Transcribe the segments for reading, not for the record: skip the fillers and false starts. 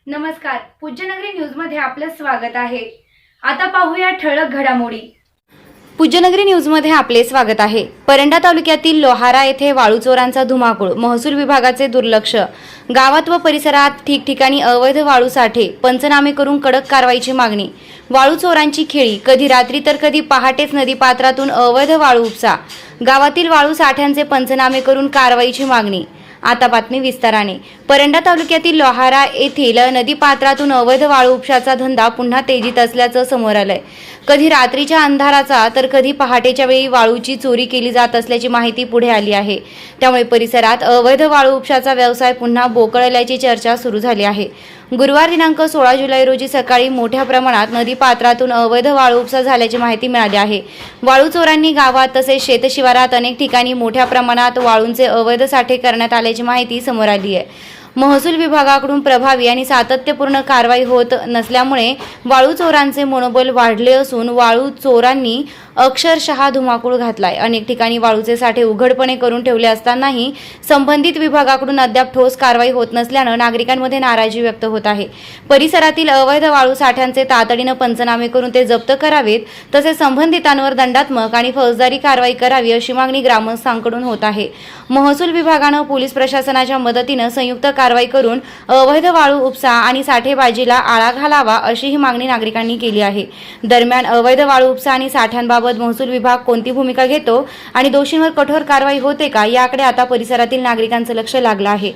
नमस्कार, पूज्यनगरी न्यूज मध्ये आपलं स्वागत आहे। आता पाहूया ठळक घडामोडी। पूज्यनगरी न्यूज मध्ये आपले स्वागत आहे। परंडा तालुक्यातील लोहारा येथे वाळू चोरांचा धुमाकूळ, महसूल विभागाचे दुर्लक्ष, गावात व परिसरात ठिकठिकाणी अवैध वाळू साठे, पंचनामे करून कडक कारवाईची मागणी। वाळू चोरांची खेळी, कधी रात्री तर कधी पहाटेच नदीपात्रातून अवैध वाळू उपसा, गावातील वाळू साठ्यांचे पंचनामे करून कारवाईची मागणी। आता बातमी विस्ताराने। परंडा तालुक्यातील लोहारा येथील नदीपात्रातून अवैध वाळू उपशाचा धंदा पुन्हा तेजीत असल्याचं समोर आलंय। कधी रात्रीच्या अंधाराचा तर कधी पहाटेच्या वेळी वाळूची चोरी केली जात असल्याची माहिती पुढे आली आहे। त्यामुळे परिसरात अवैध वाळू उपशाचा व्यवसाय पुन्हा बोकळल्याची चर्चा सुरू झाली आहे। गुरुवार दिनांक 16 जुलै रोजी सकाळी मोठ्या प्रमाणात नदीपात्रातून अवैध वाळू उपसा झाल्याची माहिती मिळाली आहे। वाळू चोरांनी गावात तसेच शेतशिवारात अनेक ठिकाणी मोठ्या प्रमाणात वाळूंचे अवैध साठे करण्यात आल्याची माहिती समोर आली आहे। महसूल विभागाकडून प्रभावी आणि सातत्यपूर्ण कारवाई होत नसल्यामुळे वाळू चोरांचे मनोबल वाढले असून वाळू चोरांनी अक्षरशः धुमाकूळ घातलाय। अनेक ठिकाणी वाळूचे साठे उघडपणे करून ठेवले असतानाही संबंधित विभागाकडून अद्याप ठोस कारवाई होत नसल्याने नागरिकांमध्ये नाराजी व्यक्त होत आहे। परिसरातील अवैध वाळू साठ्यांचे तातडीने पंचनामे करून ते जप्त करावेत, तसेच संबंधितांवर दंडात्मक आणि फौजदारी कारवाई करावी अशी मागणी ग्रामस्थांकडून होत आहे। महसूल विभागाने पोलीस प्रशासनाच्या मदतीने संयुक्त कारवाई करून अवैध वाळू उपसा आणि साठेबाजीला आळा घालावा अशी ही मागणी नागरिकांनी केली आहे। दरम्यान अवैध वाळू उपसा आणि साठ्यांबाबत महसूल विभाग कोणती भूमिका घेतो आणि दोषींवर कठोर कारवाई होते का याकडे आता परिसरातील नागरिकांचे लक्ष लागले आहे।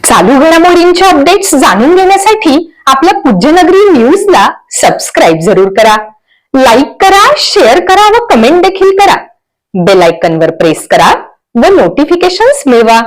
चालू घडामोडींचे अपडेट्स जाणून घेण्यासाठी आपल्या पूज्यनगरी न्यूजला सबस्क्राइब जरूर करा, लाईक करा, शेअर करा व कमेंट देखील करा। बेल आयकॉनवर प्रेस करा व नोटिफिकेशन्स मिळवा।